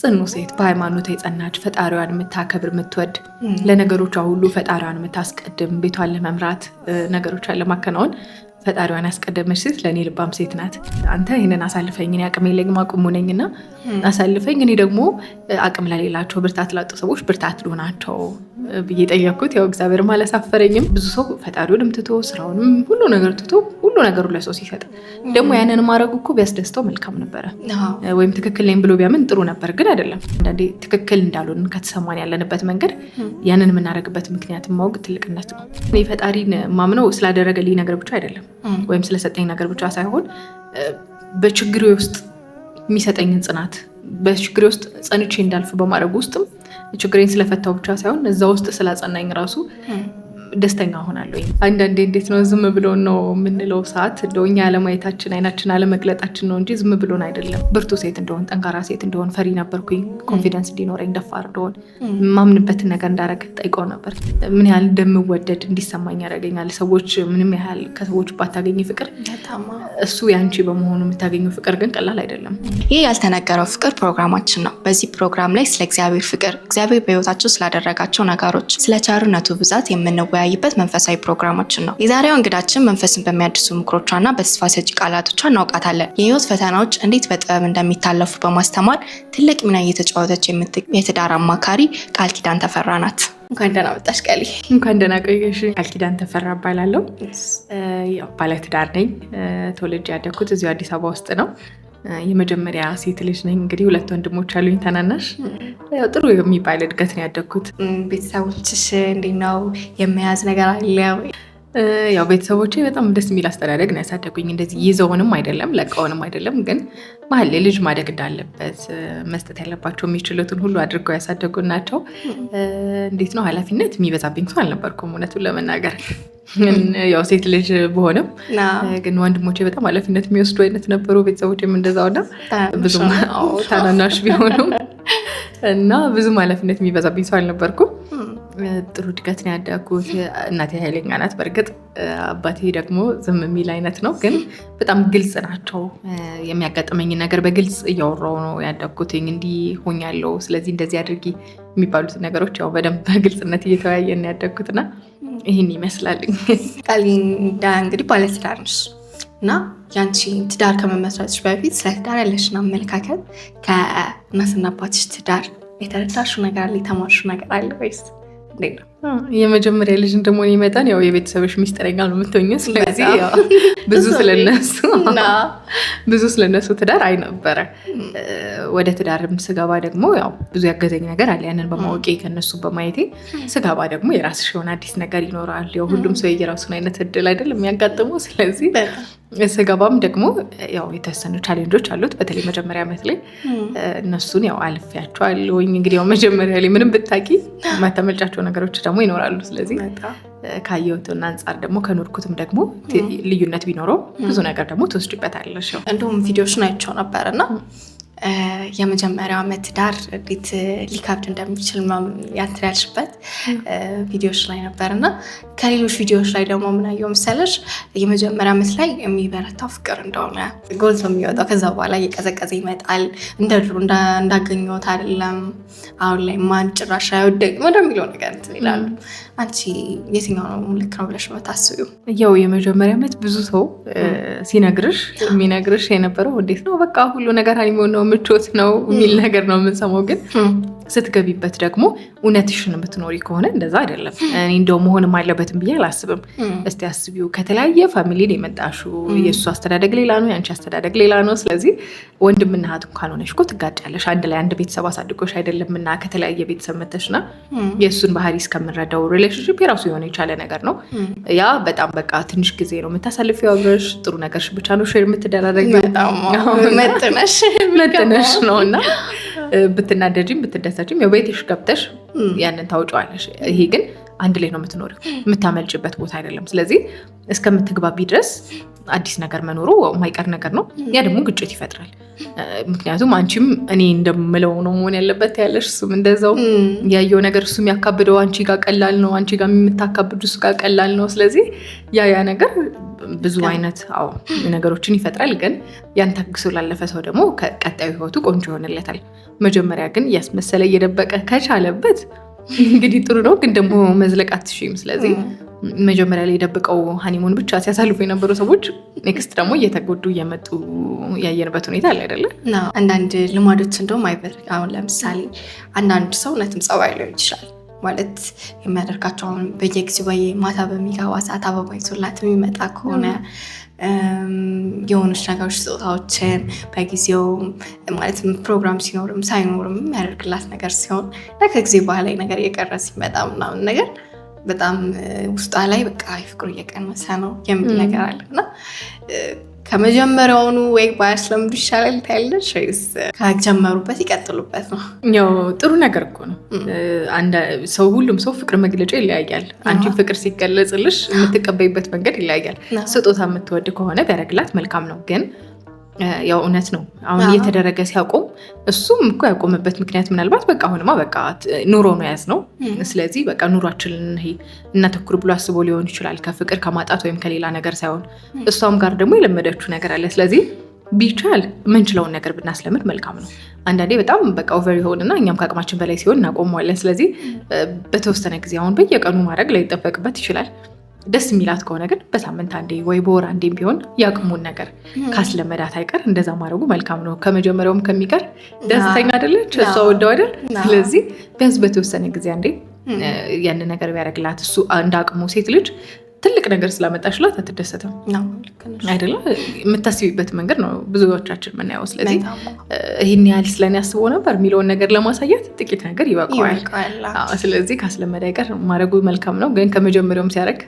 ጽኑ ሴት በሃይማኖት የጸናች ፈጣሪዋን የምታከብር የምትወድ ለነገሮቿ ሁሉ ፈጣሪዋን የምታስቀድም ቤቷን ለመምራት ነገሮቿን ለማከናወን ፈጣሪዋን ያስቀደመች ሴት ለኔ ልባም ሴት ናት። አንተ ይሄንን አሳልፈኝ እኔ አቅም የለኝም አቅሙ ነኝና አሳልፈኝ እኔ ደግሞ አቅም ለሌላቸው ብርታት ላጡ ሰዎች ብርታት ልሆናቸው ብዬ ጠየቅኩት። ያው እግዚአብሔር አላሳፈረኝም። ብዙ ሰው ፈጣሪውንም ትቶ ስራውንም ሁሉ ነገር ትቶ ሁሉ ነገሩ ለሰው ሲሰጥ ደግሞ ያንን ማድረግ እኮ ቢያስደስተው መልካም ነበረ ወይም ትክክል ነኝ ብሎ ቢያምን ጥሩ ነበር። ግን አይደለም። አንዳንዴ ትክክል እንዳልሆን ከተሰማን ያለንበት መንገድ ያንን የምናደርግበት ምክንያት ማወቅ ትልቅነት ነው። እኔ ፈጣሪን ማምነው ስላደረገልኝ ነገር ብቻ አይደለም ወይም ስለሰጠኝ ነገር ብቻ ሳይሆን በችግሬ ውስጥ የሚሰጠኝን ጽናት በችግሬ ውስጥ ጸንቼ እንዳልፍ በማድረግ ውስጥም ችግሬን ስለፈታው ብቻ ሳይሆን እዛ ውስጥ ስላጸናኝ ራሱ ደስተኛ ሆናለሁ። አንዳንዴ እንዴት ነው ዝም ብሎን ነው የምንለው ሰዓት እንደኛ አለማየታችን አይናችን አለመግለጣችን ነው እንጂ ዝም ብሎን አይደለም። ብርቱ ሴት እንደሆን ጠንካራ ሴት እንደሆን ፈሪ ነበርኩኝ። ኮንፊደንስ እንዲኖረኝ ደፋር እንደሆን ማምንበትን ነገር እንዳረግ ጠይቀው ነበር። ምን ያህል እንደምወደድ እንዲሰማኝ ያደርገኛል። ሰዎች ምንም ያህል ከሰዎች ባታገኝ ፍቅር እሱ ያንቺ በመሆኑ የምታገኘው ፍቅር ግን ቀላል አይደለም። ይህ ያልተነገረው ፍቅር ፕሮግራማችን ነው። በዚህ ፕሮግራም ላይ ስለ እግዚአብሔር ፍቅር፣ እግዚአብሔር በህይወታችሁ ስላደረጋቸው ነገሮች፣ ስለ ቸርነቱ ብዛት የምንወያይበት መንፈሳዊ ፕሮግራማችን ነው። የዛሬው እንግዳችን መንፈስን በሚያድሱ ምክሮቿና በተስፋ ሰጪ ቃላቶቿ እናውቃታለን። የህይወት ፈተናዎች እንዴት በጥበብ እንደሚታለፉ በማስተማር ትልቅ ሚና እየተጫወተች የምትገኝ የትዳር አማካሪ ቃል ኪዳን ተፈራ ናት። እንኳን ደህና መጣሽ ቃሊ። እንኳን ደህና ቆየሽ። ቃል ኪዳን ተፈራ እባላለሁ። ያው ባለትዳር ነኝ። ተወልጄ ያደግኩት እዚሁ አዲስ አበባ ውስጥ ነው። የመጀመሪያ ሴት ልጅ ነኝ። እንግዲህ 2 ወንድሞች አሉኝ ታናናሽ። ያው ጥሩ የሚባል እድገት ነው ያደግኩት። ቤተሰቦችሽ እንዴት ነው? የመያዝ ነገር አለ? ያው ቤተሰቦቼ በጣም ደስ የሚል አስተዳደግ ነው ያሳደጉኝ። እንደዚህ ይዘውንም አይደለም ለቀውንም አይደለም፣ ግን መሀል ላይ ልጅ ማደግ እንዳለበት መስጠት ያለባቸው የሚችሉትን ሁሉ አድርገው ያሳደጉ ናቸው። እንዴት ነው ኃላፊነት የሚበዛብኝ ሰው አልነበርኩም እውነቱን ለመናገር። ያው ሴት ልጅ በሆነም ግን ወንድሞቼ በጣም ኃላፊነት የሚወስዱ አይነት ነበሩ። ቤተሰቦቼም እንደዛውና ብዙም ታናናሽ ቢሆኑም እና ብዙም ኃላፊነት የሚበዛብኝ ሰው አልነበርኩም። ጥሩ እድገት ነው ያደግኩት። እናቴ ኃይለኛ ናት በእርግጥ፣ አባቴ ደግሞ ዝም የሚል አይነት ነው፣ ግን በጣም ግልጽ ናቸው። የሚያጋጥመኝ ነገር በግልጽ እያወራው ነው ያደግኩት። እንዲህ ሆኛለሁ ስለዚህ እንደዚህ አድርጊ የሚባሉት ነገሮች ያው በደንብ በግልጽነት እየተወያየን ያደግኩትና ይህን ይመስላልኝ። ቃሊ እንግዲህ ባለትዳር ነሽ እና ያንቺ ትዳር ከመመስረትሽ በፊት ስለ ትዳር ያለሽን አመለካከት ከእናትና አባትሽ ትዳር የተረዳሽው ነገር አለ? የተማርሽው ነገር አለ ወይስ እንዴት ነው? የመጀመሪያ ልጅ እንደመሆኔ መጠን ያው የቤተሰብሽ ሚስጥረኛ ነው የምትሆኚው። ስለዚህ ብዙ ስለነሱ ትዳር አይ ነበረ። ወደ ትዳርም ስገባ ደግሞ ያው ብዙ ያገዘኝ ነገር አለ። ያንን በማወቄ ከነሱ በማየቴ ስገባ ደግሞ የራስሽ የሆነ አዲስ ነገር ይኖራል። ያው ሁሉም ሰው የራሱን አይነት እድል አይደለም የሚያጋጥመው። ስለዚህ ስገባም ደግሞ ያው የተወሰኑ ቻሌንጆች አሉት። በተለይ መጀመሪያ ዓመት ላይ እነሱን ያው አልፌያቸዋለሁኝ። እንግዲህ ያው መጀመሪያ ላይ ምንም ብታቂ ማታመልጫቸው ነገሮች ደግሞ ይኖራሉ። ስለዚህ ካየሁትና አንጻር ደግሞ ከኖርኩትም ደግሞ ልዩነት ቢኖረው ብዙ ነገር ደግሞ ትወስድበታለሽ። እንደውም ቪዲዮሽን አይቼው ነበርና የመጀመሪያው ዓመት ትዳር እንዴት ሊከብድ እንደሚችል ያንተን ያልሽበት ቪዲዮሽ ላይ ነበርና ከሌሎች ቪዲዮዎች ላይ ደግሞ ምን አየሁ መሰለሽ? የመጀመሪያ ዓመት ላይ የሚበረታው ፍቅር እንደሆነ ጎልቶ የሚወጣው፣ ከዛ በኋላ እየቀዘቀዘ ይመጣል። እንደ ድሮ እንዳገኘሁት አይደለም፣ አሁን ላይ ማን ጭራሽ አይወደቅም ወደሚለው ነገር እንትን ይላሉ። አንቺ የትኛው ነው ልክ ነው ብለሽ የምታስቢው? ያው የመጀመሪያ ዓመት ብዙ ሰው የሚነግርሽ የነበረው እንዴት ነው በቃ ሁሉ ነገር ሀኒሞን ነው ምቾት ነው የሚል ነገር ነው የምንሰማው። ግን ስትገቢበት ደግሞ እውነትሽን የምትኖሪ ከሆነ እንደዛ አይደለም። እኔ እንደው መሆንም አለበትም ብዬ አላስብም። እስቲ አስቢው፣ ከተለያየ ፋሚሊ ነው የመጣሽው። የእሱ አስተዳደግ ሌላ ነው፣ የአንቺ አስተዳደግ ሌላ ነው። ስለዚህ ወንድምና እህት እንኳን ሆነሽ እኮ ትጋጫለሽ። አንድ ላይ አንድ ቤተሰብ አሳድጎሽ አይደለምና ከተለያየ ቤተሰብ መተሽና የእሱን ባህሪ እስከምንረዳው ሪሌሽንሽፕ የራሱ የሆነ የቻለ ነገር ነው። ያ በጣም በቃ ትንሽ ጊዜ ነው የምታሳልፊው አብረሽ። ጥሩ ነገርሽ ብቻ ነው ሼር የምትደራረጊው። መጥነሽ ነው እና ብትናደጂም ብትደሰችም ያው ቤትሽ ገብተሽ ያንን ታውጫዋለሽ። ይሄ ግን አንድ ላይ ነው የምትኖሪው፣ የምታመልጭበት ቦታ አይደለም። ስለዚህ እስከምትግባቢ ድረስ አዲስ ነገር መኖሩ የማይቀር ነገር ነው። ያ ደግሞ ግጭት ይፈጥራል። ምክንያቱም አንቺም እኔ እንደምለው ነው መሆን ያለበት ያለሽ፣ እሱም እንደዛው ያየው ነገር እሱም ያካብደው አንቺ ጋር ቀላል ነው፣ አንቺ ጋር የምታካብዱ እሱ ጋር ቀላል ነው። ስለዚህ ያ ነገር ብዙ አይነት ነገሮችን ይፈጥራል። ግን ያን ታግሶ ላለፈ ሰው ደግሞ ቀጣዩ ህይወቱ ቆንጆ ይሆንለታል። መጀመሪያ ግን ያስመሰለ እየደበቀ ከቻለበት እንግዲህ ጥሩ ነው፣ ግን ደግሞ መዝለቅ አትችይም። ስለዚህ መጀመሪያ ላይ የደብቀው ሀኒሙን ብቻ ሲያሳልፉ የነበሩ ሰዎች ኔክስት ደግሞ እየተጎዱ እየመጡ ያየንበት ሁኔታ አለ አይደለ? አንዳንድ ልማዶች እንደውም አይበርግ። አሁን ለምሳሌ አንዳንድ ሰው እውነትም ጸባይ ሊሆን ይችላል ማለት የሚያደርጋቸው አሁን በየጊዜው ማታ በሚገባ ሰዓት አበባ ይዞላት የሚመጣ ከሆነ የሆኑች ነገሮች ስጦታዎችን በጊዜው ማለት ፕሮግራም ሲኖርም ሳይኖርም የሚያደርግላት ነገር ሲሆን ከጊዜ በኋላ ነገር እየቀረ ሲመጣ ምናምን ነገር በጣም ውስጧ ላይ በቃ ፍቅሩ እየቀነሰ ነው የሚል ነገር አለ እና ከመጀመሪያውኑ ወይ ባያስለምዱ ይሻላል ታያለሽ ወይስ ከጀመሩበት ይቀጥሉበት ነው? ያው ጥሩ ነገር እኮ ነው። ሰው ሁሉም ሰው ፍቅር መግለጫ ይለያያል። አንቺ ፍቅር ሲገለጽልሽ የምትቀበይበት መንገድ ይለያያል። ስጦታ የምትወድ ከሆነ ቢያደርግላት መልካም ነው። ግን ያው እውነት ነው አሁን እየተደረገ ሲያቆም እሱም እኮ ያቆምበት ምክንያት ምናልባት በቃ አሁንማ በቃ ኑሮ ነው ያዝነው፣ ስለዚህ በቃ ኑሯችንን እናተኩር ብሎ አስቦ ሊሆን ይችላል። ከፍቅር ከማጣት ወይም ከሌላ ነገር ሳይሆን እሷም ጋር ደግሞ የለመደችው ነገር አለ። ስለዚህ ቢቻል የምንችለውን ነገር ብናስለምድ መልካም ነው። አንዳንዴ በጣም በቃ ኦቨር ይሆንና እኛም ከአቅማችን በላይ ሲሆን እናቆመዋለን። ስለዚህ በተወሰነ ጊዜ አሁን በየቀኑ ማድረግ ላይጠበቅበት ይችላል። ደስ የሚላት ከሆነ ግን በሳምንት አንዴ ወይ በወር አንዴም ቢሆን ያቅሙን ነገር ካስለመዳት አይቀር እንደዛ ማድረጉ መልካም ነው። ከመጀመሪያውም ከሚቀር ደስተኛ አይደለች እሷ ወደው አይደል? ስለዚህ ቢያንስ በተወሰነ ጊዜ አንዴ ያንን ነገር ቢያደርግላት እሱ እንደ አቅሙ ሴት ልጅ ትልቅ ነገር ስላመጣሽላት አትደሰትም አይደለ? የምታስቢበት መንገድ ነው ብዙዎቻችን የምናየው። ስለዚህ ይህን ያህል ስለኔ ያስበው ነበር የሚለውን ነገር ለማሳየት ጥቂት ነገር ይበቃዋል። ስለዚህ ካስለመደ አይቀር ማድረጉ መልካም ነው። ግን ከመጀመሪያውም ሲያደርግ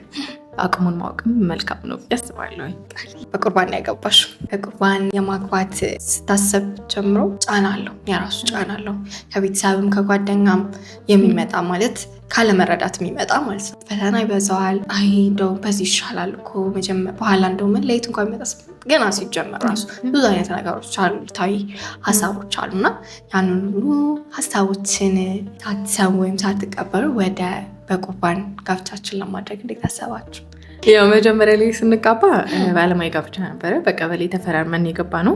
አቅሙን ማወቅም መልካም ነው ያስባለሁ። በቁርባን ያገባሽ በቁርባን የማግባት ስታሰብ ጀምሮ ጫና አለው፣ የራሱ ጫና አለው። ከቤተሰብም ከጓደኛም የሚመጣ ማለት ካለመረዳት የሚመጣ ማለት ነው። ፈተና ይበዛዋል። አይ እንደው በዚህ ይሻላል እኮ በኋላ እንደው መለየት እንኳን የሚመጣ ገና ሲጀመር ራሱ ብዙ አይነት ነገሮች አሉ፣ ታዊ ሀሳቦች አሉና ያንን ሁሉ ሀሳቦችን ሳትሰሙ ወይም ሳትቀበሉ ወደ በቁርባን ጋብቻችን ለማድረግ እንዴት አሰባችሁ? ያው መጀመሪያ ላይ ስንጋባ በዓለማዊ ጋብቻ ነበረ። በቀበሌ ተፈራርመን የገባ ነው።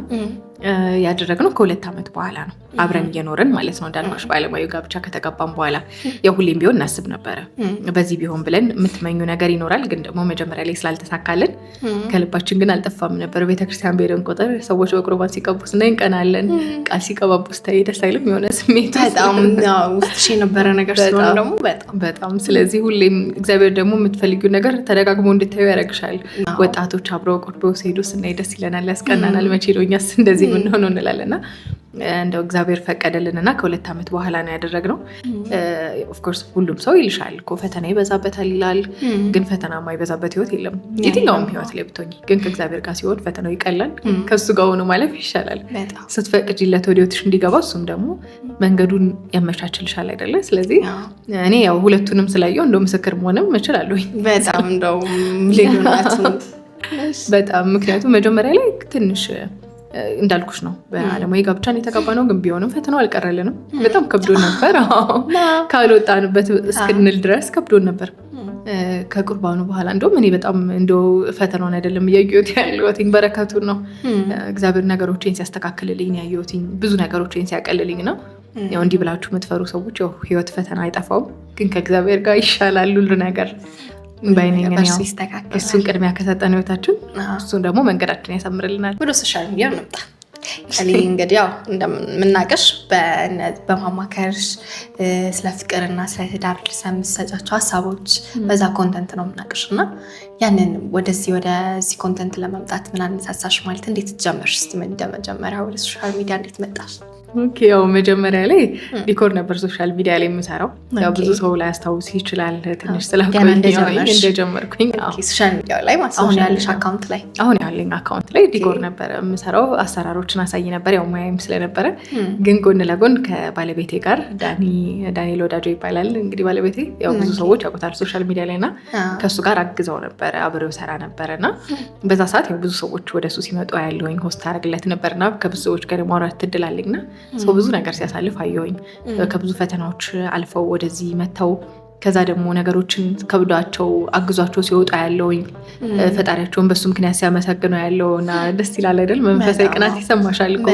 ያደረግነው ከ2 ዓመት በኋላ ነው። አብረን እየኖርን ማለት ነው። እንዳልኩሽ በዓለማዊ ጋብቻ ከተጋባን በኋላ ያው ሁሌም ቢሆን እናስብ ነበረ በዚህ ቢሆን ብለን የምትመኙ ነገር ይኖራል። ግን ደግሞ መጀመሪያ ላይ ስላልተሳካልን ከልባችን ግን አልጠፋም ነበር። ቤተክርስቲያን በሄድን ቁጥር ሰዎች በቁርባን ሲቀቡ ስናይ እንቀናለን። ቃል ሲቀባቡ ስታይ ደስ አይልም? የሆነ ስሜት በጣም ውስጥሽ የነበረ ነገር ስለሆነ ደግሞ በጣም ስለዚህ ሁሌም እግዚአብሔር ደግሞ የምትፈልጊው ነገር ተደጋግሞ እንድታዩ ያደርግሻል። ወጣቶች አብረው ቁርበው ሲሄዱ ስናይ ደስ ይለናል፣ ያስቀናናል። መቼ ነው እኛስ እንደዚህ ምንሆነው እንላለና እንደው እግዚአብሔር ፈቀደልንና ከ2 ዓመት በኋላ ነው ያደረግነው። ኦፍኮርስ ሁሉም ሰው ይልሻል እኮ ፈተና ይበዛበታል ይላል። ግን ፈተና የማይበዛበት ህይወት የለም የትኛውም ህይወት ላይ ብትሆኚ። ግን ከእግዚአብሔር ጋር ሲሆን ፈተናው ይቀላል። ከሱ ጋር ሆኖ ማለፍ ይሻላል። ስትፈቅጂለት ወደ ህይወትሽ እንዲገባ እሱም ደግሞ መንገዱን ያመቻችልሻል አይደለ? ስለዚህ እኔ ያው ሁለቱንም ስላየው እንደው ምስክር መሆንም እችላለሁ። በጣም እንደው ልዩነቱ በጣም ምክንያቱም መጀመሪያ ላይ ትንሽ እንዳልኩሽ ነው በዓለማዊ ጋብቻን የተጋባ ነው። ግን ቢሆንም ፈተናው አልቀረልንም። በጣም ከብዶን ነበር። ካልወጣንበት እስክንል ድረስ ከብዶን ነበር። ከቁርባኑ በኋላ እንደውም እኔ በጣም እንደው ፈተናውን አይደለም እያየሁት ያለሁት በረከቱን ነው። እግዚአብሔር ነገሮችን ሲያስተካክልልኝ ያየሁት ብዙ ነገሮችን ሲያቀልልኝ ነው። ያው እንዲህ ብላችሁ የምትፈሩ ሰዎች ያው ህይወት ፈተና አይጠፋውም፣ ግን ከእግዚአብሔር ጋር ይሻላል ሁሉ ነገር ባይነኛ ነው። እሱን ቅድሚያ ከሰጠን ህይወታችን እሱን ደግሞ መንገዳችን ያሳምርልናል። ወደ ሶሻል ሚዲያ እንምጣ። እንግዲህ ያው እንደምናውቅሽ በማማከርሽ ስለ ፍቅርና ስለ ትዳር ስለምትሰጫቸው ሀሳቦች በዛ ኮንተንት ነው የምናውቅሽ እና ያንን ወደዚህ ኮንተንት ለመምጣት ምን አነሳሳሽ? ማለት እንዴት ጀመርሽ? እስቲ ምን እንደመጀመሪያ ወደ ሶሻል ሚዲያ እንዴት መጣሽ? ኦኬ ያው መጀመሪያ ላይ ዲኮር ነበር ሶሻል ሚዲያ ላይ የምሰራው። ያው ብዙ ሰው ላይ አስታውስ ይችላል ትንሽ ስለቆየኝ እንደጀመርኩኝ ሶሻል ሚዲያ ላይ ማለት አሁን ያለሽ አካውንት ላይ አሁን ያለኝ አካውንት ላይ ዲኮር ነበር የምሰራው። አሰራሮችን አሳይ ነበር ያው ሙያዬም ስለነበረ። ግን ጎን ለጎን ከባለቤቴ ጋር ዳንኤል ወዳጆ ይባላል እንግዲህ ባለቤቴ ያው ብዙ ሰዎች ያውቁታል ሶሻል ሚዲያ ላይና ከሱ ጋር አግዘው ነበር አብሬው ሰራ ነበርና በዛ ሰዓት ያው ብዙ ሰዎች ወደሱ ሲመጡ ያለውኝ ሆስት አደረግለት ነበርና ከብዙ ሰዎች ጋር ማውራት ትድላለኝና ሰው ብዙ ነገር ሲያሳልፍ አየሁኝ። ከብዙ ፈተናዎች አልፈው ወደዚህ መተው ከዛ ደግሞ ነገሮችን ከብዷቸው አግዟቸው ሲወጣ ያለውኝ ፈጣሪያቸውን በሱ ምክንያት ሲያመሰግኑ ያለውና ደስ ይላል አይደል? መንፈሳዊ ቅናት ይሰማሻል እኮ።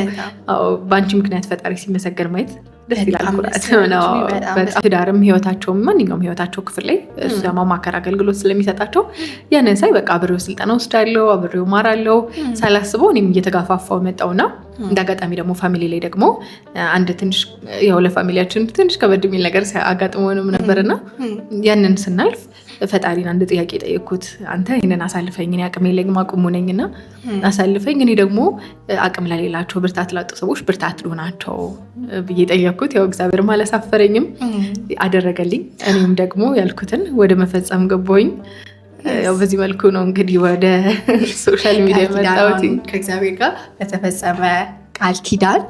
በአንቺ ምክንያት ፈጣሪ ሲመሰገን ማየት ደስ ይላል። ኩራት ነው በጣም። ትዳርም ህይወታቸውም ማንኛውም ህይወታቸው ክፍል ላይ እሱ ማማከር አገልግሎት ስለሚሰጣቸው ያንን ሳይ በቃ አብሬው ስልጠና ወስዳለሁ፣ አብሬው ማራለሁ። ሳላስበው እኔም እየተጋፋፋው መጣውና እንዳጋጣሚ ደግሞ ፋሚሊ ላይ ደግሞ አንድ ትንሽ ያው ለፋሚሊያችን ትንሽ ከበድ የሚል ነገር አጋጥሞንም ነበርና ያንን ስናልፍ ፈጣሪን አንድ ጥያቄ ጠየቅኩት። አንተ ይሄንን አሳልፈኝ፣ እኔ አቅም የለኝም አቅሙ ነኝና አሳልፈኝ፣ እኔ ደግሞ አቅም ለሌላቸው ብርታት ላጡ ሰዎች ብርታት ልሆናቸው ብዬ ጠየቅኩት። ያው እግዚአብሔር አላሳፈረኝም፣ አደረገልኝ። እኔም ደግሞ ያልኩትን ወደ መፈጸም ገባሁኝ። ያው በዚህ መልኩ ነው እንግዲህ ወደ ሶሻል ሚዲያ መጣሁት። ከእግዚአብሔር ጋር በተፈጸመ ቃል ኪዳን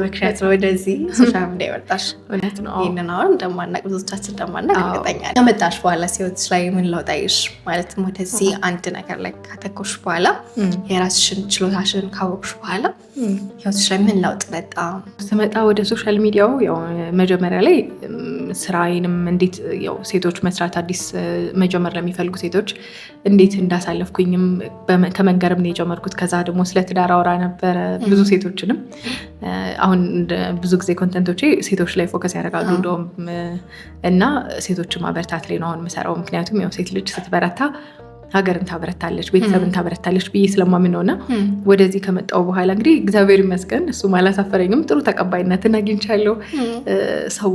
ምክንያት ወደዚህ ሶሻል ሚዲያ መጣሽ። እውነት ነው። ይህንን አሁን እንደማናቅ ብዙዎቻችን እንደማናቅ እርግጠኛ ነኝ። ከመጣሽ በኋላ ህይወትሽ ላይ ምን ለውጥ አየሽ? ማለትም ወደዚህ አንድ ነገር ላይ ካተኮርሽ በኋላ የራስሽን ችሎታሽን ካወቅሽ በኋላ ህይወትሽ ላይ ምን ለውጥ መጣ? ስመጣ ወደ ሶሻል ሚዲያው ያው መጀመሪያ ላይ ስራዬንም እንዴት ያው ሴቶች መስራት አዲስ መጀመር ለሚፈልጉ ሴቶች እንዴት እንዳሳለፍኩኝም ከመንገርም ነው የጀመርኩት። ከዛ ደግሞ ስለ ትዳር አውራ ነበረ ብዙ ሴቶችንም አሁን ብዙ ጊዜ ኮንተንቶቼ ሴቶች ላይ ፎከስ ያደርጋሉ እንደውም እና ሴቶችን ማበረታት ላይ ነው አሁን የምሰራው። ምክንያቱም ያው ሴት ልጅ ስትበረታ ሀገርን ታበረታለች፣ ቤተሰብን ታበረታለች ብዬ ስለማምን ነውና ወደዚህ ከመጣው በኋላ እንግዲህ እግዚአብሔር ይመስገን እሱም አላሳፈረኝም። ጥሩ ተቀባይነትን አግኝቻለሁ። ሰው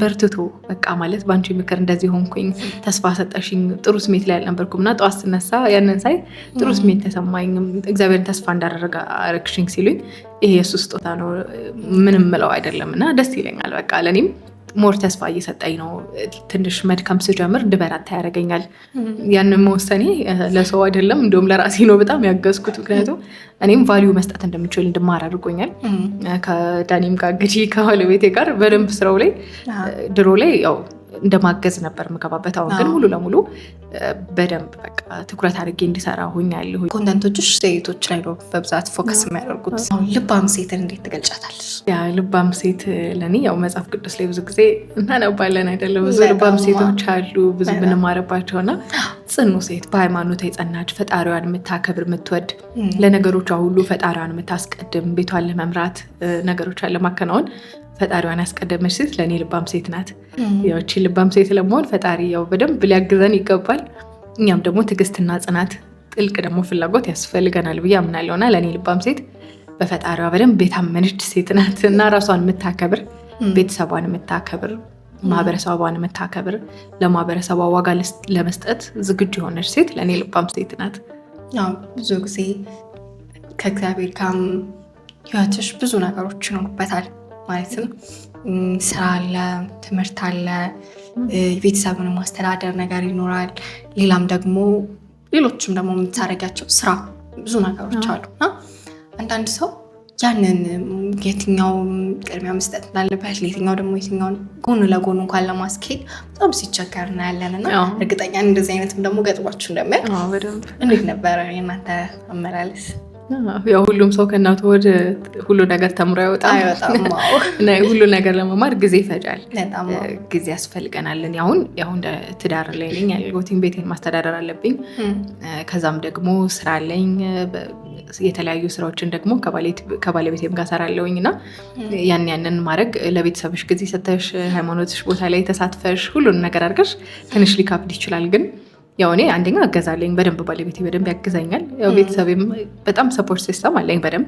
በርትቶ በቃ ማለት በአንቺ ምክር እንደዚህ ሆንኩኝ፣ ተስፋ ሰጠሽኝ፣ ጥሩ ስሜት ላይ አልነበርኩምና ጠዋት ስነሳ ያንን ሳይ ጥሩ ስሜት ተሰማኝ። እግዚአብሔርን ተስፋ እንዳደረገ አረግሽኝ ሲሉኝ ይሄ የሱ ስጦታ ነው ምንም ምለው አይደለምና ደስ ይለኛል። በቃ ለኔም ሞር ተስፋ እየሰጠኝ ነው። ትንሽ መድከም ስጀምር እንድበረታ ያደርገኛል። ያንን መወሰኔ ለሰው አይደለም እንደውም ለራሴ ነው በጣም ያገዝኩት። ምክንያቱም እኔም ቫሊዩ መስጠት እንደምችል እንድማር አድርጎኛል። ከዳኒም ጋር እንግዲህ ከባለቤቴ ጋር በደንብ ስራው ላይ ድሮ ላይ ያው እንደማገዝ ነበር የምገባበት። አሁን ግን ሙሉ ለሙሉ በደንብ በቃ ትኩረት አድርጌ እንዲሰራ ሆኛለሁ። ኮንተንቶችሽ ሴቶች ላይ ነው በብዛት ፎከስ የሚያደርጉት። ልባም ሴትን እንዴት ትገልጫታለሽ? ያ ልባም ሴት ለኔ ያው መጽሐፍ ቅዱስ ላይ ብዙ ጊዜ እናነባለን አይደለም? ብዙ ልባም ሴቶች አሉ ብዙ ብንማርባቸውና ጽኑ ሴት፣ በሃይማኖቷ የጸናች፣ ፈጣሪዋን የምታከብር የምትወድ፣ ለነገሮቿ ሁሉ ፈጣሪዋን የምታስቀድም፣ ቤቷን ለመምራት ነገሮቿን ለማከናወን ፈጣሪዋን ያስቀደመች ሴት ለኔ ልባም ሴት ናት። ያው እቺ ልባም ሴት ለመሆን ፈጣሪ ያው በደንብ ሊያግዘን ይገባል። እኛም ደግሞ ትዕግስትና ጽናት፣ ጥልቅ ደግሞ ፍላጎት ያስፈልገናል ብዬ አምናለሁና ለኔ ልባም ሴት በፈጣሪዋ በደንብ የታመነች ሴት ናት እና ራሷን የምታከብር፣ ቤተሰቧን የምታከብር፣ ማህበረሰቧን የምታከብር፣ ለማህበረሰቧ ዋጋ ለመስጠት ዝግጁ የሆነች ሴት ለኔ ልባም ሴት ናት። ያው ብዙ ጊዜ ከእግዚአብሔር ጋር ህይወትሽ ብዙ ነገሮች ይኖሩበታል። ማለትም ስራ አለ፣ ትምህርት አለ፣ ቤተሰብን ማስተዳደር ነገር ይኖራል። ሌላም ደግሞ ሌሎችም ደግሞ የምታደርጊያቸው ስራ ብዙ ነገሮች አሉና አንዳንድ ሰው ያንን የትኛው ቅድሚያ መስጠት እንዳለበት ለየትኛው ደግሞ የትኛውን ጎን ለጎን እንኳን ለማስኬድ በጣም ሲቸገር እናያለን እና እርግጠኛ እንደዚህ አይነትም ደግሞ ገጥሟችሁ እንደሚያውቅ እንዴት ነበረ የእናንተ አመላለስ? ያው ሁሉም ሰው ከእናቱ ወደ ሁሉ ነገር ተምሮ አይወጣም። ሁሉ ነገር ለመማር ጊዜ ይፈጃል፣ ጊዜ ያስፈልገናል። አሁን ትዳር ላይ ነኝ ያለሁት፣ ቤቴን ማስተዳደር አለብኝ። ከዛም ደግሞ ስራ አለኝ፣ የተለያዩ ስራዎችን ደግሞ ከባለቤቴም ጋር ሰራለሁኝ እና ያንን ማድረግ ለቤተሰብሽ ጊዜ ሰተሽ ሃይማኖትሽ ቦታ ላይ ተሳትፈሽ ሁሉን ነገር አድርገሽ ትንሽ ሊከብድ ይችላል። ግን ያው እኔ አንደኛ አገዛለኝ በደንብ ባለቤቴ በደንብ ያግዛኛል። ያው ቤተሰቤም በጣም ሰፖርት ሲስተም አለኝ በደንብ።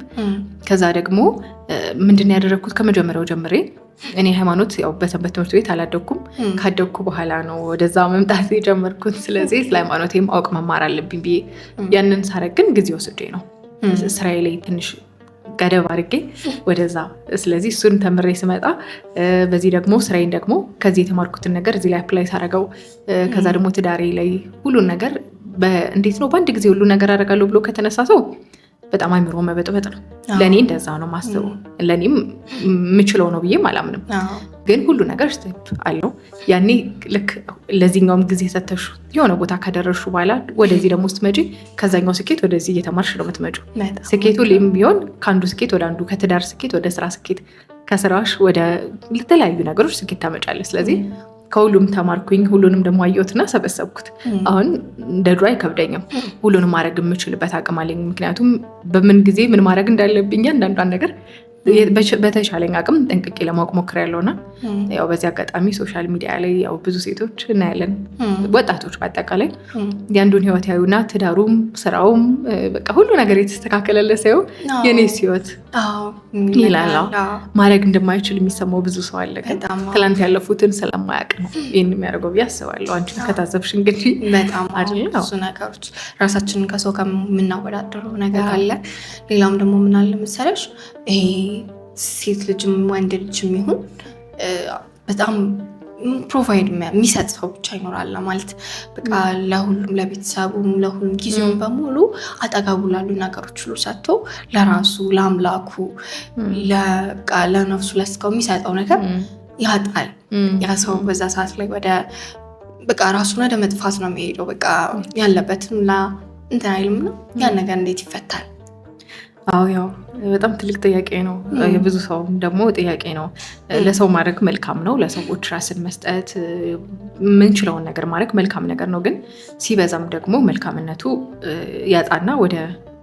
ከዛ ደግሞ ምንድን ያደረኩት ከመጀመሪያው ጀምሬ እኔ ሃይማኖት ያው በሰንበት ትምህርት ቤት አላደኩም። ካደኩ በኋላ ነው ወደዛ መምጣት የጀመርኩት። ስለዚህ ስለ ሃይማኖቴም አውቅ መማር አለብኝ ብዬ ያንን ሳረግ ግን ጊዜ ወስጄ ነው ስራዬ ላይ ትንሽ ገደብ አድርጌ ወደዛ። ስለዚህ እሱን ተምሬ ስመጣ በዚህ ደግሞ ስራዬን ደግሞ ከዚህ የተማርኩትን ነገር እዚህ ላይ አፕላይ ሳረገው ከዛ ደግሞ ትዳሬ ላይ ሁሉን ነገር እንዴት ነው በአንድ ጊዜ ሁሉ ነገር አደርጋለሁ ብሎ ከተነሳ ሰው በጣም አይምሮ መበጥበጥ ነው። ለእኔ እንደዛ ነው ማስበው። ለእኔም የምችለው ነው ብዬም አላምንም። ግን ሁሉ ነገር ስቴፕ አለው። ያኔ ልክ ለዚህኛውም ጊዜ ሰተሹ የሆነ ቦታ ከደረሹ በኋላ ወደዚህ ደግሞ ስትመጪ ከዛኛው ስኬት ወደዚህ እየተማርሽ ነው የምትመጪው። ስኬቱ ላይም ቢሆን ከአንዱ ስኬት ወደ አንዱ፣ ከትዳር ስኬት ወደ ስራ ስኬት፣ ከስራሽ ወደ የተለያዩ ነገሮች ስኬት ታመጫለሽ። ስለዚህ ከሁሉም ተማርኩኝ። ሁሉንም ደግሞ አየሁትና ሰበሰብኩት። አሁን እንደ ድሮ አይከብደኝም። ሁሉንም ማድረግ የምችልበት አቅም አለኝ። ምክንያቱም በምን ጊዜ ምን ማድረግ እንዳለብኝ አንዳንዷን ነገር በተሻለኝ አቅም ጠንቅቄ ለማወቅ ሞክሬያለሁና ያው በዚህ አጋጣሚ ሶሻል ሚዲያ ላይ ያው ብዙ ሴቶች እናያለን፣ ወጣቶች በአጠቃላይ የአንዱን ህይወት ያዩና ትዳሩም ስራውም በቃ ሁሉ ነገር የተስተካከለለት ሳይሆን የኔስ ህይወት ይላል። ማድረግ እንደማይችል የሚሰማው ብዙ ሰው አለ። ትላንት ያለፉትን ስለማያውቅ ነው ይህን የሚያደርገው ብዬ አስባለሁ። አንቺን ከታዘብሽ እንግዲህ በጣም ብዙ ነገሮች ራሳችንን ከሰው ከምናወዳደረው ነገር አለ። ሌላም ደግሞ ምን አለ መሰለሽ ይሄ ሴት ልጅም ወንድ ልጅም ይሁን በጣም ፕሮቫይድ የሚሰጥ ሰው ብቻ ይኖራል ማለት በቃ ለሁሉም ለቤተሰቡም ለሁሉም ጊዜውን በሙሉ አጠገቡ ላሉ ነገሮች ሁሉ ሰጥቶ ለራሱ ለአምላኩ ለቃ ለነፍሱ ለስጋው የሚሰጠው ነገር ያጣል። ያ ሰው በዛ ሰዓት ላይ ወደ በቃ ራሱን ወደ መጥፋት ነው የሚሄደው። በቃ ያለበትም እንትን አይልም ነው። ያን ነገር እንዴት ይፈታል? አዎ ያው በጣም ትልቅ ጥያቄ ነው። የብዙ ሰው ደግሞ ጥያቄ ነው። ለሰው ማድረግ መልካም ነው። ለሰዎች ራስን መስጠት የምንችለውን ነገር ማድረግ መልካም ነገር ነው። ግን ሲበዛም ደግሞ መልካምነቱ ያጣና ወደ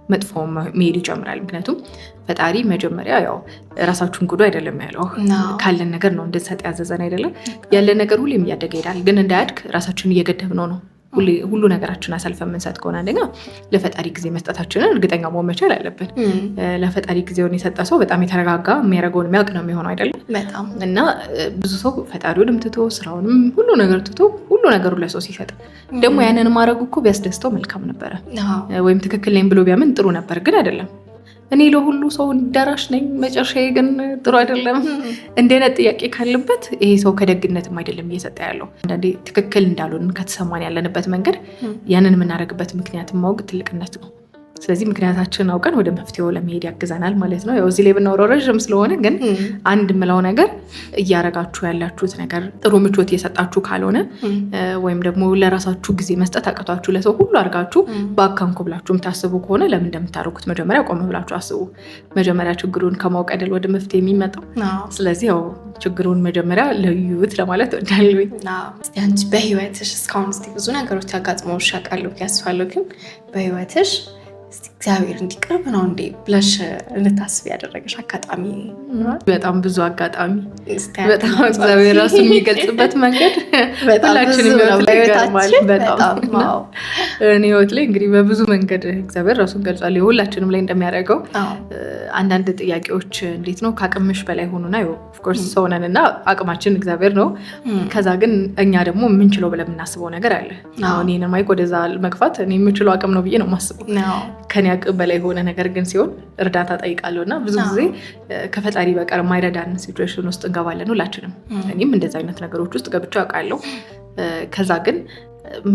መጥፎ መሄድ ይጀምራል። ምክንያቱም ፈጣሪ መጀመሪያ ያው ራሳችሁን ጉዱ አይደለም ያለው፣ ካለን ነገር ነው እንድንሰጥ ያዘዘን አይደለም። ያለን ነገር ሁሌም እያደገ ይሄዳል። ግን እንዳያድግ ራሳችንን እየገደብነው ነው። ሁሉ ነገራችን አሳልፈን የምንሰጥ ከሆነ አንደኛ ለፈጣሪ ጊዜ መስጠታችንን እርግጠኛ መሆን መቻል አለብን። ለፈጣሪ ጊዜውን የሰጠ ሰው በጣም የተረጋጋ የሚያደርገውን የሚያውቅ ነው የሚሆነው አይደለም። እና ብዙ ሰው ፈጣሪውንም ትቶ ስራውንም ሁሉ ነገር ትቶ ሁሉ ነገሩ ለሰው ሲሰጥ ደግሞ ያንን ማድረጉ እኮ ቢያስደስተው መልካም ነበረ፣ ወይም ትክክል ነኝ ብሎ ቢያምን ጥሩ ነበር። ግን አይደለም። እኔ ለሁሉ ሰው ደራሽ ነኝ፣ መጨረሻዬ ግን ጥሩ አይደለም። እንደነት ጥያቄ ካለበት ይሄ ሰው ከደግነትም አይደለም እየሰጠ ያለው። አንዳንዴ ትክክል እንዳልሆን ከተሰማን ያለንበት መንገድ ያንን የምናደርግበት ምክንያት ማወቅ ትልቅነት ነው። ስለዚህ ምክንያታችንን አውቀን ወደ መፍትሄው ለመሄድ ያግዘናል ማለት ነው። ያው እዚህ ላይ ብናወራው ረዥም ስለሆነ ግን አንድ ምለው ነገር እያረጋችሁ ያላችሁት ነገር ጥሩ ምቾት እየሰጣችሁ ካልሆነ ወይም ደግሞ ለራሳችሁ ጊዜ መስጠት አቅቷችሁ ለሰው ሁሉ አድርጋችሁ በአካንኩ ብላችሁ የምታስቡ ከሆነ ለምን እንደምታደርጉት መጀመሪያ ቆም ብላችሁ አስቡ። መጀመሪያ ችግሩን ከማወቅ አይደል ወደ መፍትሄ የሚመጣው። ስለዚህ ያው ችግሩን መጀመሪያ ለዩት ለማለት ወዳለኝ። አንቺ በህይወትሽ እስካሁን ብዙ ነገሮች ያጋጥመውሽ ያውቃሉ ያስፋለሁ። ግን በህይወትሽ እግዚአብሔር እንዲቀርብ ነው እንዴ ብለሽ እንድታስብ ያደረገሽ አጋጣሚ? በጣም ብዙ አጋጣሚ። በጣም እግዚአብሔር ራሱ የሚገልጽበት መንገድ ሁላችንም ይገርማል። በጣም እኔ ህይወት ላይ እንግዲህ በብዙ መንገድ እግዚአብሔር ራሱን ገልጿል። ሁላችንም ላይ እንደሚያደርገው አንዳንድ ጥያቄዎች እንዴት ነው ከአቅምሽ በላይ ሆኑና ኦፍኮርስ ሰው ነን እና አቅማችን እግዚአብሔር ነው። ከዛ ግን እኛ ደግሞ የምንችለው ብለን የምናስበው ነገር አለ። አሁን ይህንን ማይክ ወደዛ መግፋት እኔ የምችለው አቅም ነው ብዬ ነው የማስበው። ከኔ አቅም በላይ የሆነ ነገር ግን ሲሆን እርዳታ ጠይቃለሁ እና ብዙ ጊዜ ከፈጣሪ በቀር የማይረዳን ሲቹዌሽን ውስጥ እንገባለን ሁላችንም። እኔም እንደዚ አይነት ነገሮች ውስጥ ገብቼ አውቃለሁ። ከዛ ግን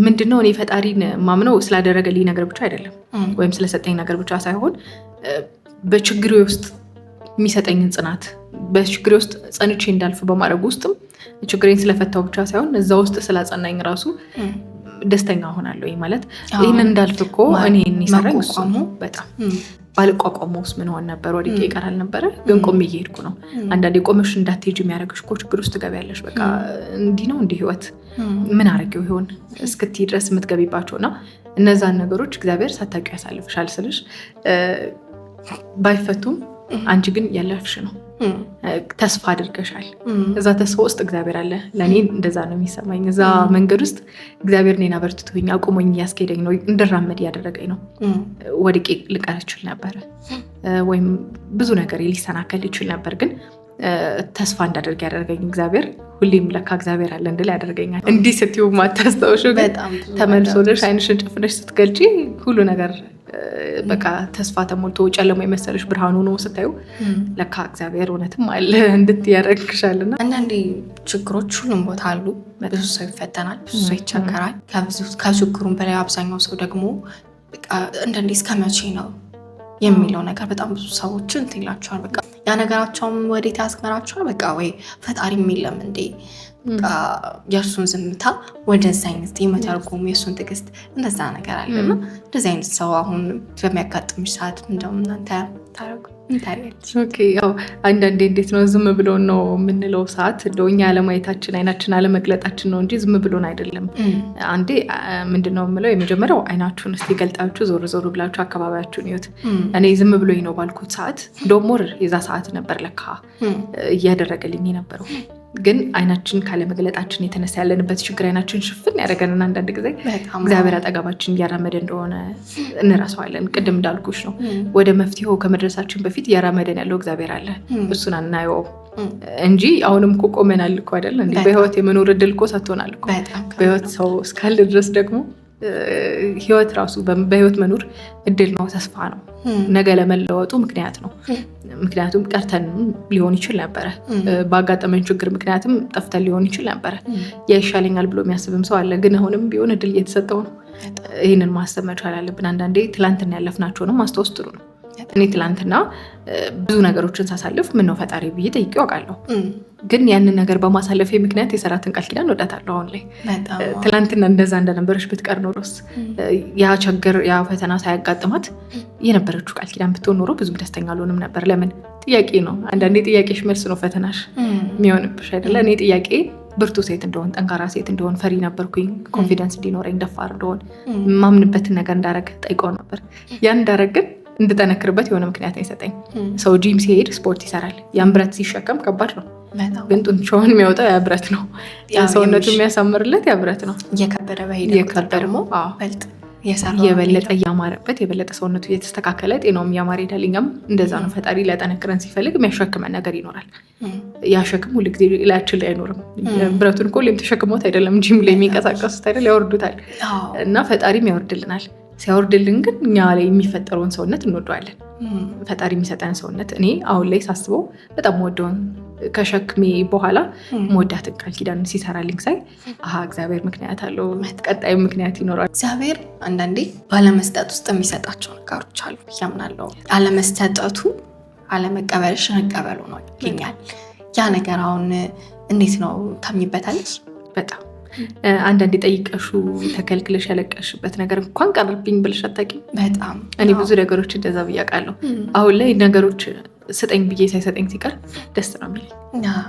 ምንድነው እኔ ፈጣሪን ማምነው ስላደረገልኝ ነገር ብቻ አይደለም ወይም ስለሰጠኝ ነገር ብቻ ሳይሆን በችግሬ ውስጥ የሚሰጠኝን ጽናት፣ በችግሬ ውስጥ ጸንቼ እንዳልፍ በማድረግ ውስጥም ችግሬን ስለፈታው ብቻ ሳይሆን እዛ ውስጥ ስላጸናኝ ራሱ ደስተኛ ሆናለሁ። ማለት ይህንን እንዳልፍ እኮ እኔን ይሰራኝ እሱ ነው። በጣም ባልቋቋመውስ ምን ሆን ነበር? ወድቄ ይቀራል ነበረ። ግን ቆሜ እየሄድኩ ነው። አንዳንዴ ቆመሽ እንዳትሄጂ የሚያደርግሽ እኮ ችግር ውስጥ ትገቢያለሽ። በቃ እንዲህ ነው እንዲህ ህይወት ምን አድርጌው ይሆን እስክትይ ድረስ የምትገቢባቸውና እነዛን ነገሮች እግዚአብሔር ሳታውቂው ያሳልፍሻል ስልሽ ባይፈቱም አንቺ ግን ያለፍሽ ነው። ተስፋ አድርገሻል። እዛ ተስፋ ውስጥ እግዚአብሔር አለ። ለእኔ እንደዛ ነው የሚሰማኝ። እዛ መንገድ ውስጥ እግዚአብሔር እኔን አበርትቶኝ አቁሞኝ እያስኬደኝ ነው፣ እንድራመድ እያደረገኝ ነው። ወድቄ ልቀር ይችል ነበረ፣ ወይም ብዙ ነገር ሊሰናከል ይችል ነበር። ግን ተስፋ እንዳደርግ ያደረገኝ እግዚአብሔር ሁሌም ለካ እግዚአብሔር አለ እንድል ያደርገኛል። እንዲህ ስትዩ ማታስታውሹ ግን ተመልሶልሽ አይንሽን ጨፍነሽ ስትገልጪ ሁሉ ነገር በቃ ተስፋ ተሞልቶ ጨለማ የመሰለሽ ብርሃኑ ነው ስታዩ ለካ እግዚአብሔር እውነትም አለ እንድትያረግሻልና። አንዳንዴ ችግሮች ሁሉም ቦታ አሉ። ብዙ ሰው ይፈተናል፣ ብዙ ሰው ይቸገራል። ከችግሩም በላይ አብዛኛው ሰው ደግሞ አንዳንዴ እስከ መቼ ነው የሚለው ነገር በጣም ብዙ ሰዎችን እንትን ይላቸዋል። በቃ ያ ነገራቸውም ወዴት ያስመራቸዋል። በቃ ወይ ፈጣሪ የለም እንዴ የእርሱን ዝምታ ወደዛ አይነት የመተርጎም የእሱን ትዕግስት እንደዛ ነገር አለና እንደዚህ አይነት ሰው አሁን በሚያጋጥምሽ ሰዓት እንደውም እናንተ ታረጉ እንታያለች። ኦኬ ያው አንዳንዴ እንዴት ነው ዝም ብሎን ነው የምንለው ሰዓት እንደው እኛ አለማየታችን አይናችን አለመግለጣችን ነው እንጂ ዝም ብሎን አይደለም። አንዴ ምንድነው የምለው የመጀመሪያው አይናችሁን እስቲ ገልጣችሁ ዞር ዞር ብላችሁ አካባቢያችሁን ይዩት። እኔ ዝም ብሎኝ ነው ባልኩት ሰዓት ዶሞር የዛ ሰዓት ነበር ለካ እያደረገልኝ የነበረው። ግን አይናችን ካለመግለጣችን የተነሳ ያለንበት ችግር አይናችን ሽፍን ያደረገንና አንዳንድ ጊዜ እግዚአብሔር አጠገባችን እያራመደ እንደሆነ እንረሳዋለን። ቅድም እንዳልኩሽ ነው ወደ መፍትሄው ከመድረሳችን በፊት እያራመደን ያለው እግዚአብሔር አለ። እሱን አናየውም እንጂ አሁንም እኮ ቆመናል እኮ አይደል እንዴ? በህይወት የመኖር እድል እኮ ሰጥቶናል እኮ። በህይወት ሰው እስካለ ድረስ ደግሞ ህይወት ራሱ በህይወት መኖር እድል ነው፣ ተስፋ ነው፣ ነገ ለመለወጡ ምክንያት ነው። ምክንያቱም ቀርተን ሊሆን ይችል ነበረ፣ ባጋጠመን ችግር ምክንያትም ጠፍተን ሊሆን ይችል ነበረ። ያይሻለኛል ብሎ የሚያስብም ሰው አለ። ግን አሁንም ቢሆን እድል እየተሰጠው ነው። ይህንን ማሰብ መቻል አለብን። አንዳንዴ ትላንትና ያለፍናቸውንም ማስታወስ ጥሩ ነው። እኔ ትላንትና ብዙ ነገሮችን ሳሳልፍ ምነው ፈጣሪ ብዬ ጠይቄው አውቃለሁ። ግን ያንን ነገር በማሳለፌ ምክንያት የሰራትን ቃል ኪዳን ወዳታለሁ። አሁን ላይ ትላንትና እንደዛ እንደነበረች ብትቀር ኖሮስ ያ ችግር ያ ፈተና ሳያጋጥማት የነበረችው ቃል ኪዳን ብትሆን ኖሮ ብዙም ደስተኛ አልሆንም ነበር። ለምን? ጥያቄ ነው። አንዳንዴ ጥያቄሽ መልስ ነው ፈተናሽ የሚሆንብሽ አይደለ? እኔ ጥያቄ ብርቱ ሴት እንደሆን፣ ጠንካራ ሴት እንደሆን፣ ፈሪ ነበርኩኝ። ኮንፊደንስ እንዲኖረኝ፣ ደፋር እንደሆን፣ ማምንበትን ነገር እንዳረግ ጠይቀው ነበር። ያን እንዳረግ ግን እንድጠነክርበት የሆነ ምክንያት ነው የሰጠኝ። ሰው ጂም ሲሄድ ስፖርት ይሰራል። ያን ብረት ሲሸከም ከባድ ነው፣ ግን ጡንቻውን የሚያወጣው ያ ብረት ነው። ሰውነቱ የሚያሳምርለት ያ ብረት ነው። እየከበደ በሄደ ደግሞ የበለጠ እያማረበት የበለጠ ሰውነቱ እየተስተካከለ ጤናውም እያማረ ይሄዳል። እኛም እንደዛ ነው። ፈጣሪ ሊያጠነክረን ሲፈልግ የሚያሸክመን ነገር ይኖራል። ያ ሸክም ሁሉ ጊዜ ላያችን ላይ አይኖርም። ብረቱን እኮ ሁሌም ተሸክሞት አይደለም ጂም ላይ የሚንቀሳቀሱት አይደል? ያወርዱታል። እና ፈጣሪም ያወርድልናል። ሲያወርድልን ግን እኛ ላይ የሚፈጠረውን ሰውነት እንወደዋለን። ፈጣሪ የሚሰጠን ሰውነት እኔ አሁን ላይ ሳስበው በጣም ወደውን ከሸክሜ በኋላ መወዳትን ቃል ኪዳን ሲሰራልኝ ሳይ እግዚአብሔር ምክንያት አለው፣ ቀጣይ ምክንያት ይኖራል። እግዚአብሔር አንዳንዴ ባለመስጠት ውስጥ የሚሰጣቸው ነገሮች አሉ ያምናለው። አለመስጠቱ አለመቀበልሽ መቀበሉ ነው ይገኛል። ያ ነገር አሁን እንዴት ነው ታምኝበታለሽ? በጣም አንዳንዴ ጠይቀሹ ተከልክለሽ ያለቀሽበት ነገር እንኳን ቀርብኝ ብለሽ አታውቂም? በጣም እኔ ብዙ ነገሮች እንደዛ ብያውቃለሁ። አሁን ላይ ነገሮች ስጠኝ ብዬ ሳይሰጠኝ ሲቀር ደስ ነው የሚለኝ።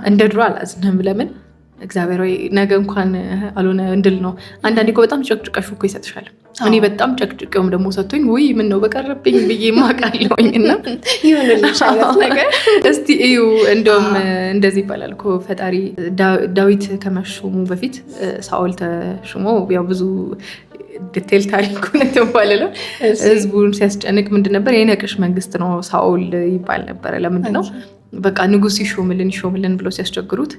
እንደ ድሮ አላዝንም። ለምን? እግዚአብሔር ወይ ነገ እንኳን አልሆነ እንድል ነው። አንዳንዴ እኮ በጣም ጨቅጭቀሹ እኮ ይሰጥሻል። እኔ በጣም ጨቅጭቄውም ደግሞ ሰጥቶኝ ውይ ምን ነው በቀረብኝ ብዬ ማቃለሁኝ። እና ይሁንልሽ አይነት ነገር እስቲ እዩ። እንደውም እንደዚህ ይባላል እኮ ፈጣሪ ዳዊት ከመሾሙ በፊት ሳኦል ተሾሞ ያው ብዙ ዲቴል ታሪኩን ተባለለው። ህዝቡን ሲያስጨንቅ ምንድን ነበር የነቅሽ መንግስት ነው ሳኦል ይባል ነበር። ለምንድን ነው በቃ ንጉስ ይሾምልን ብለው ሲያስቸግሩት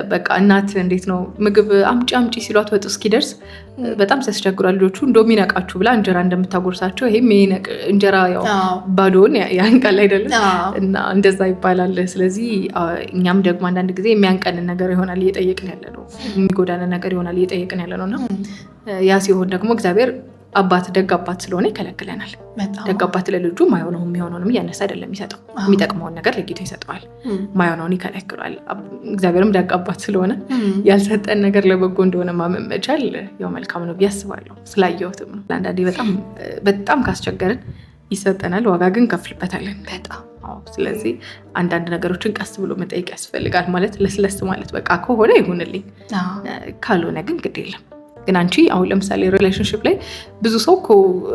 በቃ እናት እንዴት ነው ምግብ አምጪ ሲሏት ወጥ እስኪደርስ በጣም ሲያስቸግሯል ልጆቹ። እንደውም ይነቃችሁ ብላ እንጀራ እንደምታጎርሳቸው ይሄም እንጀራ ያው ባዶውን ያንቃል አይደለም? እና እንደዛ ይባላል። ስለዚህ እኛም ደግሞ አንዳንድ ጊዜ የሚያንቀንን ነገር ይሆናል እየጠየቅን ያለ ነው፣ የሚጎዳንን ነገር ይሆናል እየጠየቅን ያለ ነው። እና ያ ሲሆን ደግሞ እግዚአብሔር ደግ አባት ስለሆነ ይከለክለናል። ደግ አባት ለልጁ ማይሆነው የሚሆነውንም እያነሳ አይደለም የሚሰጠው፣ የሚጠቅመውን ነገር ለጌታ ይሰጠዋል፣ ማይሆነውን ይከለክሏል። እግዚአብሔርም ደግ አባት ስለሆነ ያልሰጠን ነገር ለበጎ እንደሆነ ማመን መቻል ያው መልካም ነው ብዬ አስባለሁ። ስላየሁትም ነው። አንዳንዴ በጣም ካስቸገርን ይሰጠናል፣ ዋጋ ግን ከፍልበታለን በጣም። ስለዚህ አንዳንድ ነገሮችን ቀስ ብሎ መጠየቅ ያስፈልጋል። ማለት ለስለስ ማለት በቃ ከሆነ ይሁንልኝ፣ ካልሆነ ግን ግድ የለም ግን አንቺ አሁን ለምሳሌ ሪሌሽንሽፕ ላይ ብዙ ሰው እኮ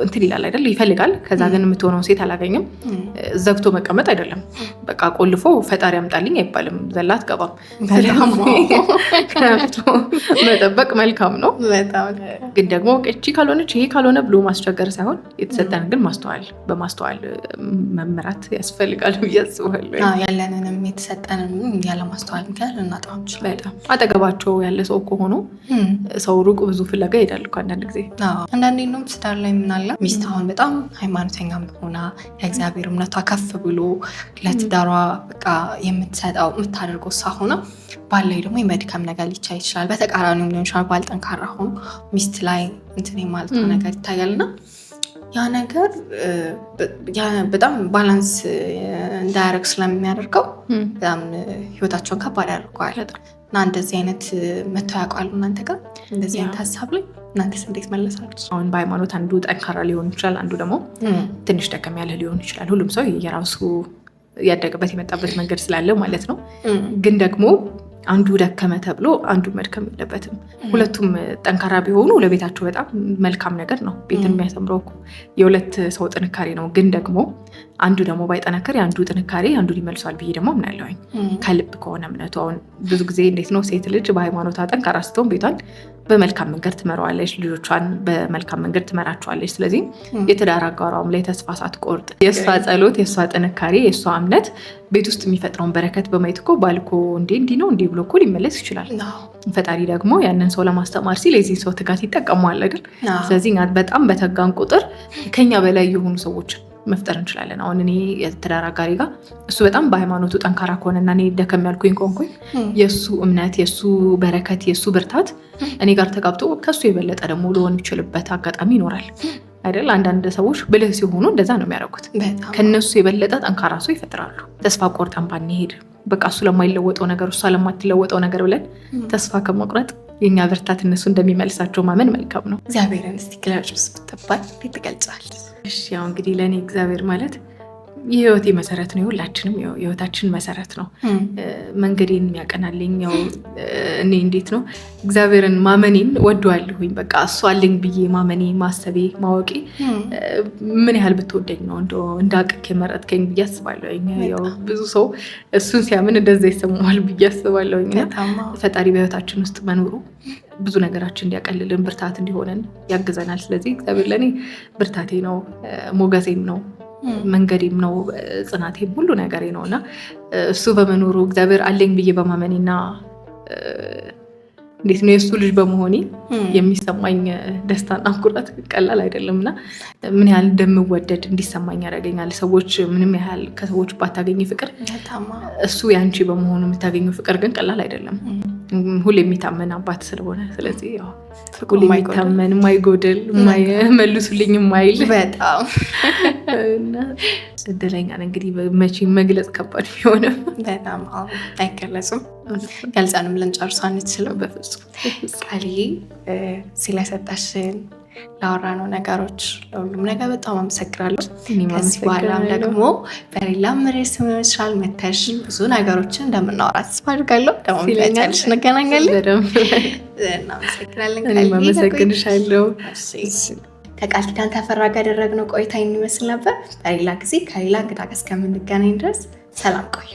እንትን ይላል አይደል? ይፈልጋል። ከዛ ግን የምትሆነው ሴት አላገኝም። ዘግቶ መቀመጥ አይደለም። በቃ ቆልፎ ፈጣሪ ያምጣልኝ አይባልም። ዘላ አትገባም። ከፍቶ መጠበቅ መልካም ነው። ግን ደግሞ እቺ ካልሆነች ይሄ ካልሆነ ብሎ ማስቸገር ሳይሆን የተሰጠን ግን በማስተዋል መምራት ያስፈልጋል ብዬ አስባለሁ። ያለንንም የተሰጠንን ያለ ማስተዋል ምክንያት ልናጣው እንችላለን። አጠገባቸው ያለ ሰው ከሆኑ ሰው ሩቅ ብዙ ፍለጋ ይሄዳል እኮ አንዳንድ ጊዜ። አንዳንዴ ነው ትዳር ላይ ምናለ ሚስት አሁን በጣም ሃይማኖተኛ ሆና የእግዚአብሔር እምነቷ ከፍ ብሎ ለትዳሯ በቃ የምትሰጠው የምታደርገው እሷ ሆና ባል ላይ ደግሞ የመድከም ነገር ሊቻል ይችላል። በተቃራኒው ሊሆን ይችላል። ባል ጠንካራ ሆኖ ሚስት ላይ እንትን የማለት ነገር ይታያልና ያ ነገር በጣም ባላንስ እንዳያደርግ ስለሚያደርገው በጣም ህይወታቸውን ከባድ ያደርገዋል። እና እንደዚህ አይነት መተው ያውቃሉ እናንተ ጋር እንደዚህ አይነት ሀሳብ ላይ እናንተስ እንዴት መለሳችሁ? አሁን በሃይማኖት አንዱ ጠንካራ ሊሆን ይችላል፣ አንዱ ደግሞ ትንሽ ደከም ያለ ሊሆን ይችላል። ሁሉም ሰው የራሱ ያደገበት የመጣበት መንገድ ስላለ ማለት ነው። ግን ደግሞ አንዱ ደከመ ተብሎ አንዱ መድከም የለበትም። ሁለቱም ጠንካራ ቢሆኑ ለቤታቸው በጣም መልካም ነገር ነው። ቤትን የሚያሰምረው የሁለት ሰው ጥንካሬ ነው። ግን ደግሞ አንዱ ደግሞ ባይጠነከር የአንዱ ጥንካሬ አንዱን ይመልሷል ብዬ ደግሞ አምናለሁኝ። ከልብ ከሆነ እምነቱ አሁን ብዙ ጊዜ እንዴት ነው ሴት ልጅ በሃይማኖቷ ጠንካራ ስትሆን ቤቷን በመልካም መንገድ ትመራዋለች፣ ልጆቿን በመልካም መንገድ ትመራቸዋለች። ስለዚህ የትዳር አጋሯም ላይ ተስፋ ሳትቆርጥ የእሷ ጸሎት፣ የእሷ ጥንካሬ፣ የእሷ እምነት ቤት ውስጥ የሚፈጥረውን በረከት በማየት እኮ ባልኮ እንዲህ ነው እንዲህ ብሎ እኮ ሊመለስ ይችላል። ፈጣሪ ደግሞ ያንን ሰው ለማስተማር ሲል የዚህ ሰው ትጋት ይጠቀመዋል አይደል? ስለዚህ በጣም በተጋን ቁጥር ከኛ በላይ የሆኑ ሰዎች መፍጠር እንችላለን። አሁን እኔ የትዳር አጋሪ ጋር እሱ በጣም በሃይማኖቱ ጠንካራ ከሆነና እኔ ደከም ያልኩኝ ከሆንኩኝ የእሱ እምነት፣ የእሱ በረከት፣ የእሱ ብርታት እኔ ጋር ተጋብቶ ከሱ የበለጠ ደግሞ ሊሆን የሚችልበት አጋጣሚ ይኖራል አይደል? አንዳንድ ሰዎች ብልህ ሲሆኑ እንደዛ ነው የሚያደርጉት። ከነሱ የበለጠ ጠንካራ ሰው ይፈጥራሉ። ተስፋ ቆርጠን ባንሄድ በቃ እሱ ለማይለወጠው ነገር፣ እሷ ለማትለወጠው ነገር ብለን ተስፋ ከመቁረጥ የኛ ብርታት እነሱ እንደሚመልሳቸው ማመን መልካም ነው። እግዚአብሔርን እስቲ ግለጭ ብትባል እንዴት ትገልጫለሽ? እሺ ያው እንግዲህ ለእኔ እግዚአብሔር ማለት የህይወቴ መሰረት ነው። የሁላችንም የህይወታችን መሰረት ነው። መንገዴን የሚያቀናልኝ ያው እኔ እንዴት ነው እግዚአብሔርን ማመኔን ወደዋለሁኝ። በቃ እሱ አለኝ ብዬ ማመኔ፣ ማሰቤ፣ ማወቄ ምን ያህል ብትወደኝ ነው እንዳቅክ የመረጥከኝ ብዬ አስባለሁኝ። ያው ብዙ ሰው እሱን ሲያምን እንደዛ ይሰማዋል ብዬ አስባለሁኝ። ፈጣሪ በህይወታችን ውስጥ መኖሩ ብዙ ነገራችን እንዲያቀልልን ብርታት እንዲሆነን ያግዘናል። ስለዚህ እግዚአብሔር ለእኔ ብርታቴ ነው፣ ሞገሴም ነው፣ መንገዴም ነው፣ ጽናቴም ሁሉ ነገሬ ነው እና እሱ በመኖሩ እግዚአብሔር አለኝ ብዬ በማመኔና እንዴት ነው የእሱ ልጅ በመሆኔ የሚሰማኝ ደስታና ኩራት ቀላል አይደለም እና ምን ያህል እንደምወደድ እንዲሰማኝ ያደርገኛል። ሰዎች ምንም ያህል ከሰዎች ባታገኝ ፍቅር እሱ ያንቺ በመሆኑ የምታገኘው ፍቅር ግን ቀላል አይደለም። ሁሌ የሚታመን አባት ስለሆነ ስለዚህ ያው ሁሌ የሚታመን የማይጎድል መልሱልኝ የማይል በጣም እድለኛ ነኝ። እንግዲህ መቼም መግለጽ ከባድ ቢሆንም በጣም አይገለጽም። ገልጸንም ልንጨርስ አንችልም በፍጹም። ቃልዬ ስለሰጠሽን ላወራነው ነገሮች ለሁሉም ነገር በጣም አመሰግናለሁ። ከዚህ በኋላም ደግሞ በሌላም ርዕስ ሊሆን ይችላል መተሽ ብዙ ነገሮችን እንደምናወራ ተስፋ አድርጋለሁ። ደግሞ ቢለኛልሽ እንገናኛለን። እናመሰግናለን። አመሰግንሻለሁ። ከቃል ኪዳን ተፈራ ጋር ያደረግነው ቆይታ ይመስል ነበር። በሌላ ጊዜ ከሌላ እንግዳ ጋር እስከምንገናኝ ድረስ ሰላም ቆዩ።